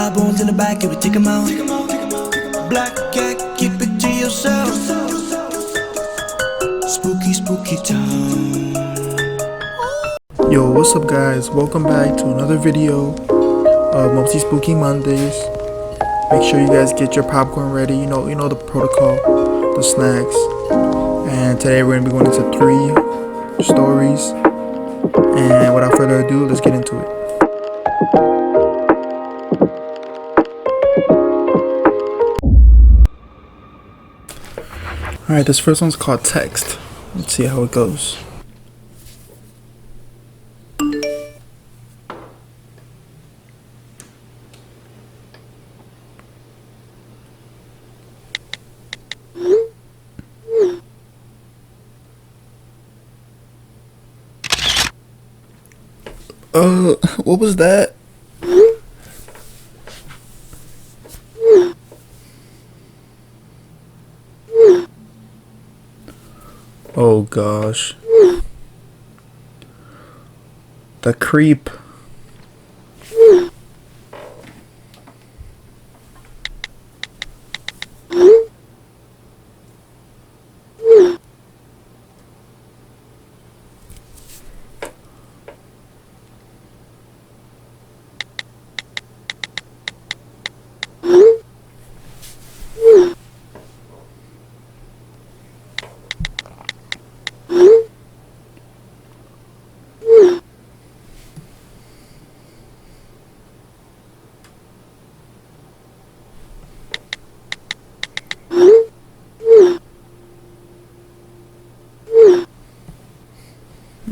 car bones in the back, yeah, we take 'em out. Black cat, keep it to yourself. Spooky, spooky town. Yo, what's up guys? Welcome back to another video of Mopsy Spooky Mondays. Make sure you guys get your popcorn ready, you know the protocol, the snacks. And today we're gonna be going into 3 stories. And without further ado, let's get into it. Alright, this first one's called Text. Let's see how it goes. What was that? Oh gosh. The creep.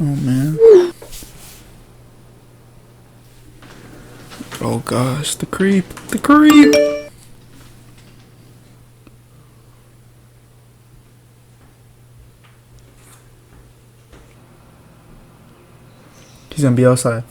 Oh man. Oh gosh, the creep. The creep. He's gonna be outside.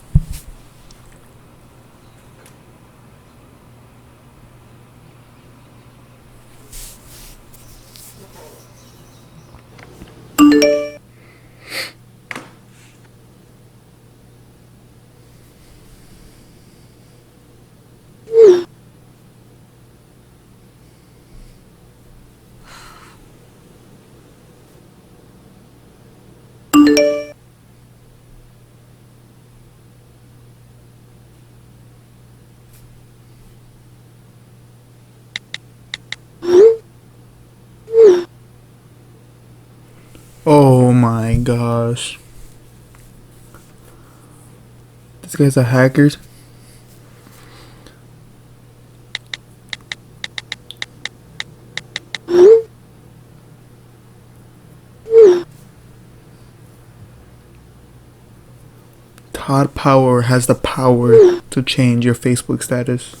Oh my gosh. This guy's a hacker. Todd Power has the power to change your Facebook status.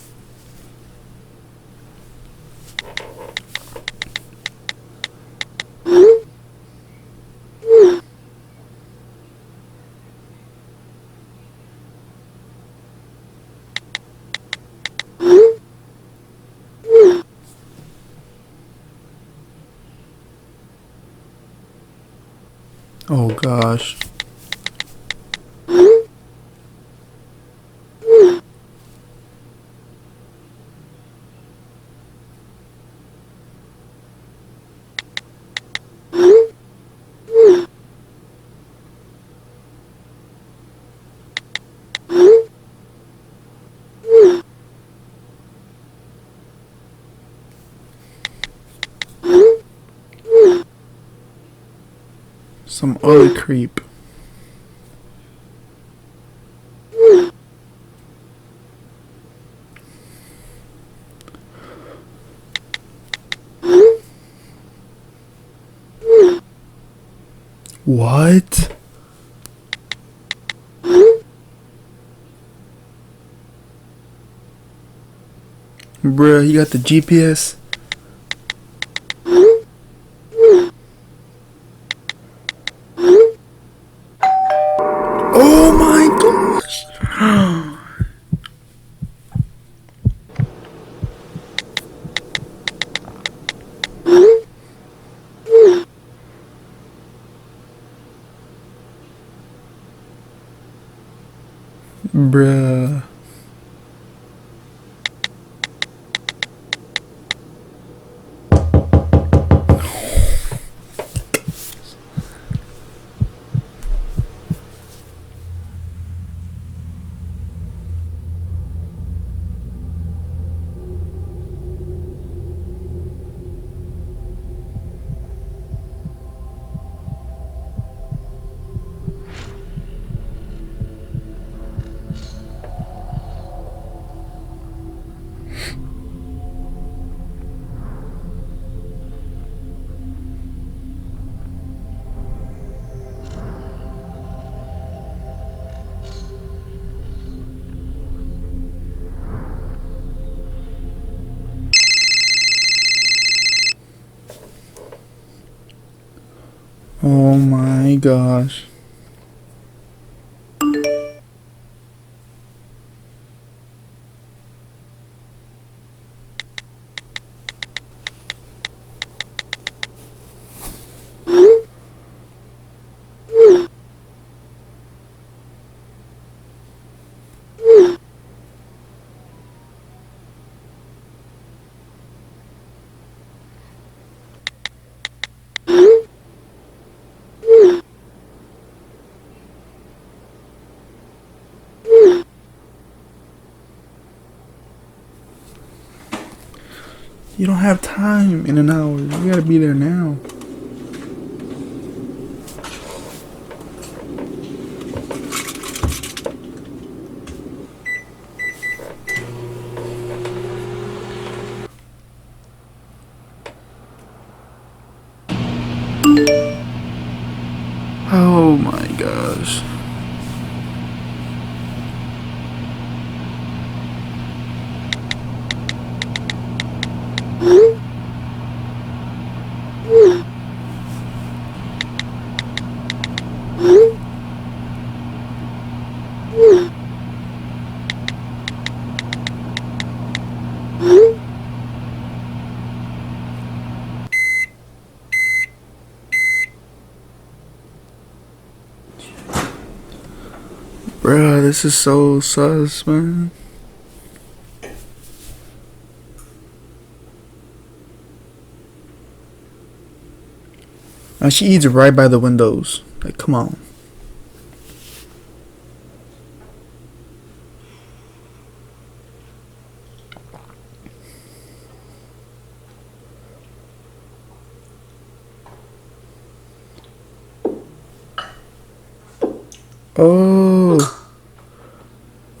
Oh gosh. Some other creep. What? Bruh, he got the GPS. Oh my gosh. Bruh. Oh my gosh. You don't have time in an hour. You gotta be there now. Oh my gosh. Bruh, this is so sus, man. And she eats right by the windows. Like, come on. Oh.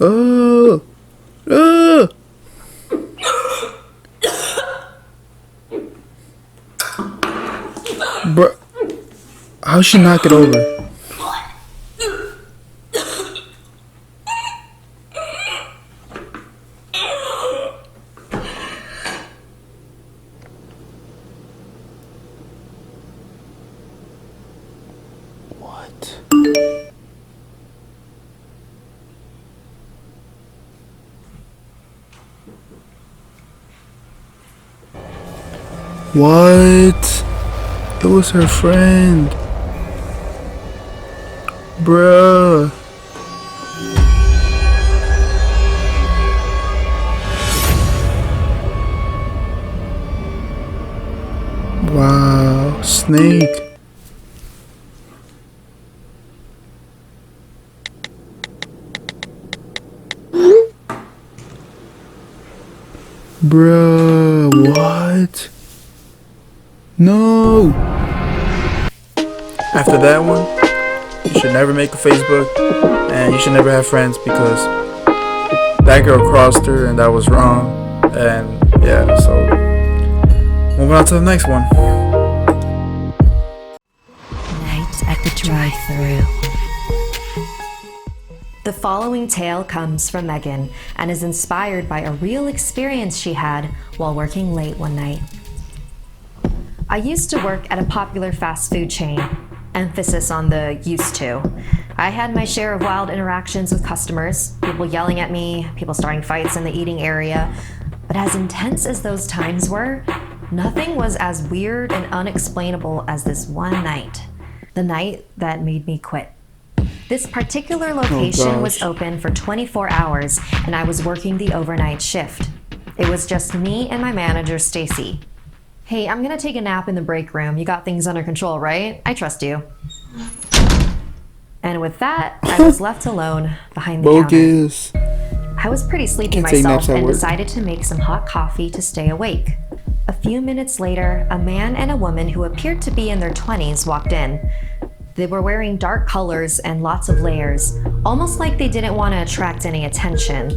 Oh. Oh. Bruh. How'd she knock it over? What? What? It was her friend. Bruh. Wow. Snake. Bruh. What? No. After that one, you should never make a Facebook, and you should never have friends, because that girl crossed her and that was wrong. And yeah, so moving on to the next one. Night at the drive-thru. The following tale comes from Megan and is inspired by a real experience she had while working late one night. I used to work at a popular fast food chain. Emphasis on the used to. I had my share of wild interactions with customers, people yelling at me, people starting fights in the eating area. But as intense as those times were, nothing was as weird and unexplainable as this one night. The night that made me quit. This particular location was open for 24 hours, and I was working the overnight shift. It was just me and my manager, Stacy. Hey, I'm gonna take a nap in the break room. You got things under control, right? I trust you. And with that, I was left alone behind the Bogus. counter. I was pretty sleepy Can't take naps myself at and work. decided to make some hot coffee to stay awake. A few minutes later, a man and a woman who appeared to be in their 20s walked in. They were wearing dark colors and lots of layers, almost like they didn't want to attract any attention.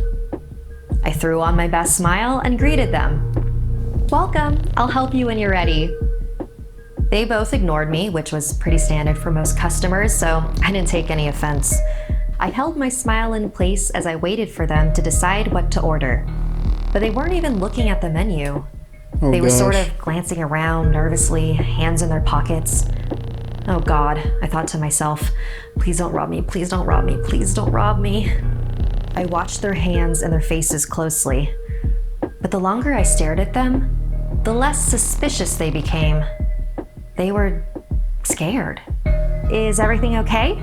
I threw on my best smile and greeted them. Welcome, I'll help you when you're ready. They both ignored me, which was pretty standard for most customers, so I didn't take any offense. I held my smile in place as I waited for them to decide what to order. But they weren't even looking at the menu. Oh, They were sort gosh. of glancing around nervously, hands in their pockets. Oh God, I thought to myself, please don't rob me, please don't rob me, please don't rob me. I watched their hands and their faces closely, but the longer I stared at them, the less suspicious they became. They were scared. Is everything okay?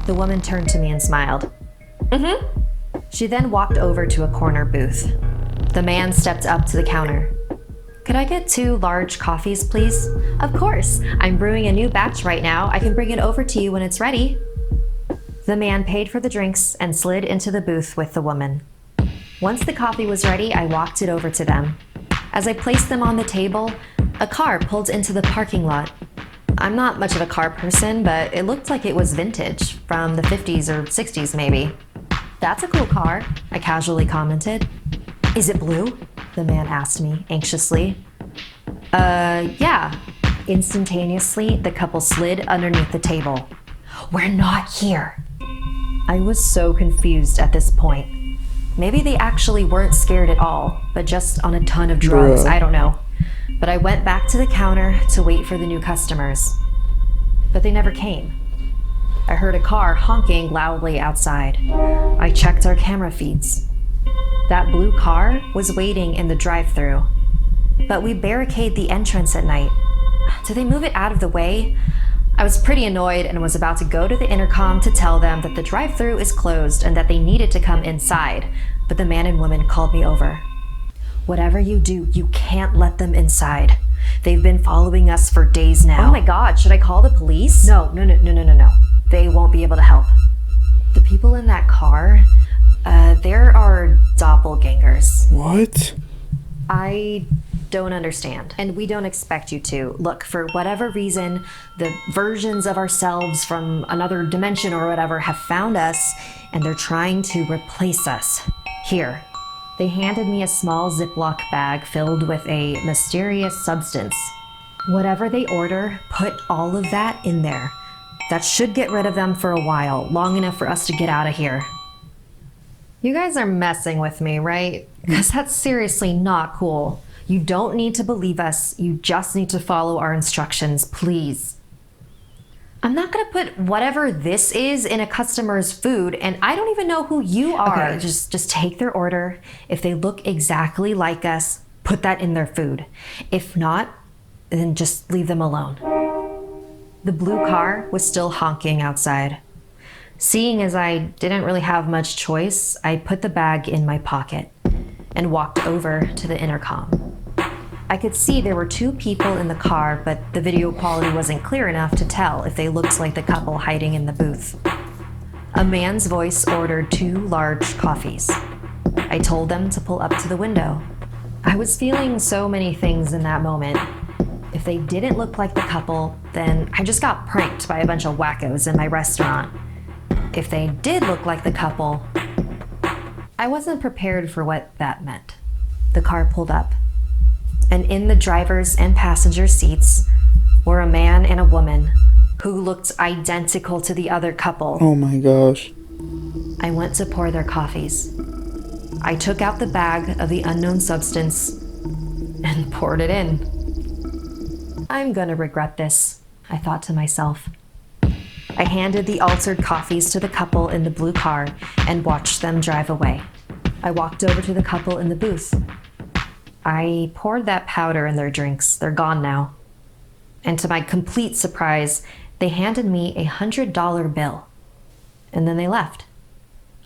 The woman turned to me and smiled. Mm-hmm. She then walked over to a corner booth. The man stepped up to the counter. Could I get 2 large coffees, please? Of course. I'm brewing a new batch right now. I can bring it over to you when it's ready. The man paid for the drinks and slid into the booth with the woman. Once the coffee was ready, I walked it over to them. As I placed them on the table, a car pulled into the parking lot. I'm not much of a car person, but it looked like it was vintage, from the 50s or 60s maybe. That's a cool car, I casually commented. Is it blue? The man asked me anxiously. Yeah. Instantaneously, the couple slid underneath the table. We're not here. I was so confused at this point. Maybe they actually weren't scared at all, but just on a ton of drugs, I don't know. But I went back to the counter to wait for the new customers. But they never came. I heard a car honking loudly outside. I checked our camera feeds. That blue car was waiting in the drive-thru. But we barricade the entrance at night. Do they move it out of the way? I was pretty annoyed and was about to go to the intercom to tell them that the drive-thru is closed and that they needed to come inside, but the man and woman called me over. Whatever you do, you can't let them inside. They've been following us for days now. Oh my God, should I call the police? No. They won't be able to help. The people in that car, there are doppelgangers. What? I don't understand, and we don't expect you to. Look, for whatever reason, the versions of ourselves from another dimension or whatever have found us, and they're trying to replace us. Here. They handed me a small Ziploc bag filled with a mysterious substance. Whatever they order, put all of that in there. That should get rid of them for a while, long enough for us to get out of here. You guys are messing with me, right? Because that's seriously not cool. You don't need to believe us. You just need to follow our instructions, please. I'm not gonna put whatever this is in a customer's food, and I don't even know who you are. Okay, just take their order. If they look exactly like us, put that in their food. If not, then just leave them alone. The blue car was still honking outside. Seeing as I didn't really have much choice, I put the bag in my pocket and walked over to the intercom. I could see there were 2 people in the car, but the video quality wasn't clear enough to tell if they looked like the couple hiding in the booth. A man's voice ordered 2 large coffees. I told them to pull up to the window. I was feeling so many things in that moment. If they didn't look like the couple, then I just got pranked by a bunch of wackos in my restaurant. If they did look like the couple, I wasn't prepared for what that meant. The car pulled up, and in the driver's and passenger seats were a man and a woman who looked identical to the other couple. Oh my gosh. I went to pour their coffees. I took out the bag of the unknown substance and poured it in. I'm gonna regret this, I thought to myself. I handed the altered coffees to the couple in the blue car and watched them drive away. I walked over to the couple in the booth. I poured that powder in their drinks. They're gone now. And to my complete surprise, they handed me a $100 bill. And then they left.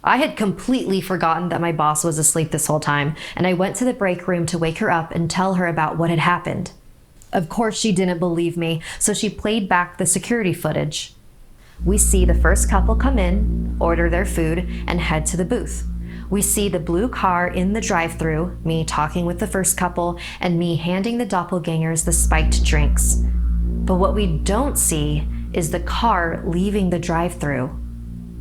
I had completely forgotten that my boss was asleep this whole time, and I went to the break room to wake her up and tell her about what had happened. Of course she didn't believe me, so she played back the security footage. We see the first couple come in, order their food, and head to the booth. We see the blue car in the drive-thru, me talking with the first couple, and me handing the doppelgangers the spiked drinks. But what we don't see is the car leaving the drive-thru.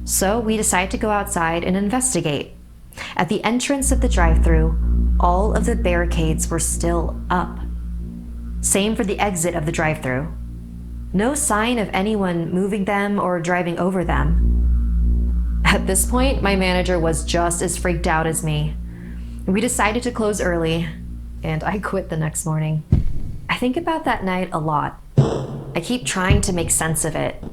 So we decide to go outside and investigate. At the entrance of the drive-thru, all of the barricades were still up. Same for the exit of the drive-thru. No sign of anyone moving them or driving over them. At this point, my manager was just as freaked out as me. We decided to close early, and I quit the next morning. I think about that night a lot. I keep trying to make sense of it.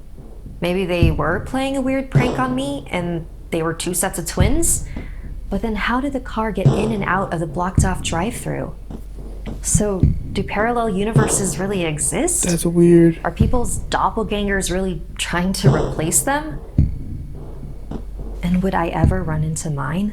Maybe they were playing a weird prank on me and they were two sets of twins? But then how did the car get in and out of the blocked off drive-thru? So, do parallel universes really exist? That's weird. Are people's doppelgangers really trying to replace them? And would I ever run into mine?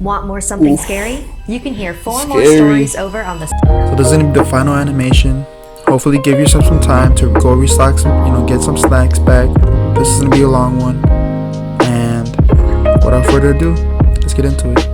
Want more something Oof. Scary? You can hear 4 more Scary. stories over on the... So this is gonna be the final animation. Hopefully give yourself some time to go relax, get some snacks back. This is gonna be a long one. And without further ado, let's get into it.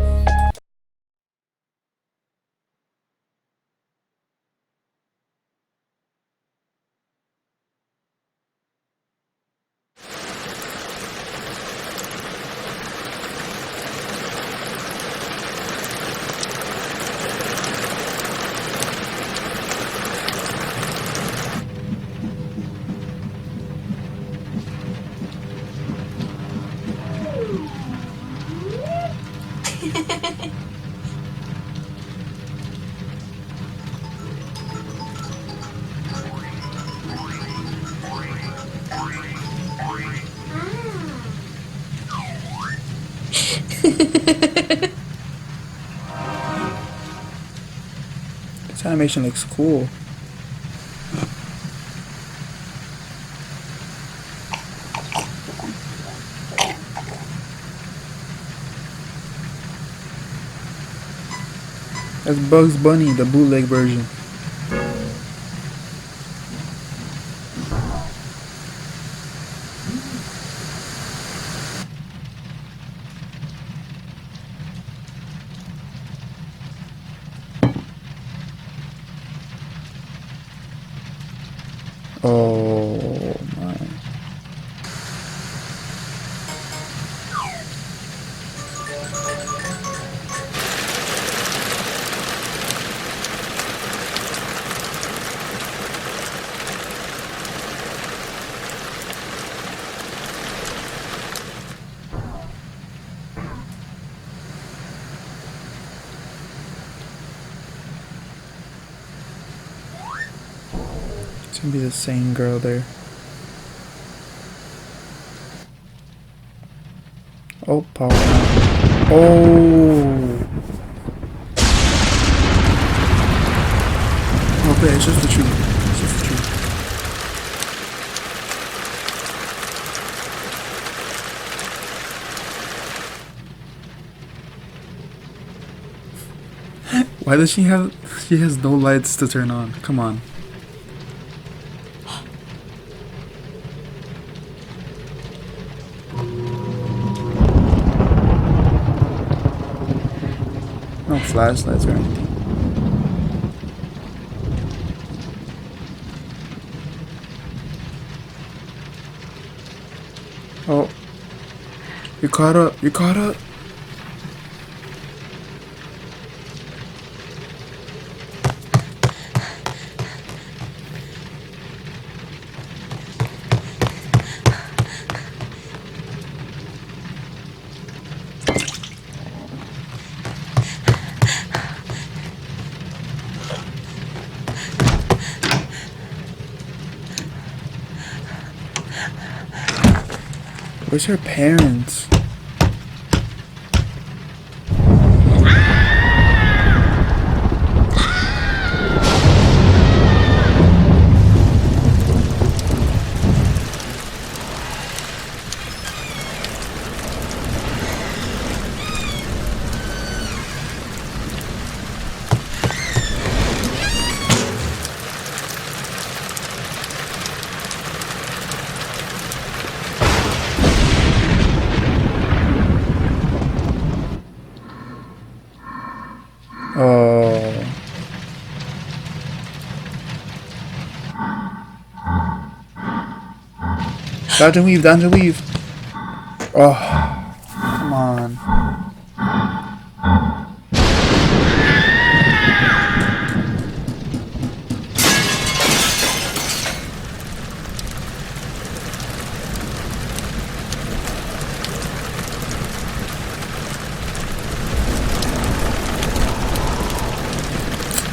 This animation looks cool. That's Bugs Bunny, the bootleg version. Oh my. It's gonna be the same girl there. Oh, power. Oh. Okay, it's just the truth. It's just the truth. Why does she have? She has no lights to turn on. Come on. No flashlights or anything. Oh. You caught up. You caught up. Where's her parents? Oh. Dodge and weave, dodge and weave. Oh, come on.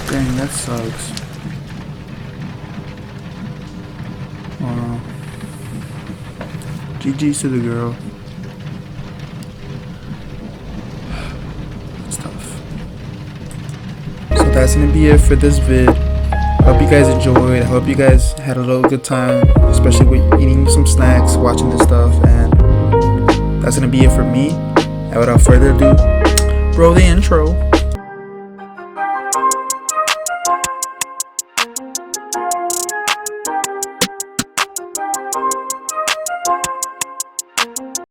Dang, that sucks. GG's to the girl. It's tough. So that's gonna be it for this vid. Hope you guys enjoyed. I hope you guys had a little good time, especially with eating some snacks, watching this stuff, and that's gonna be it for me. And without further ado, roll the intro.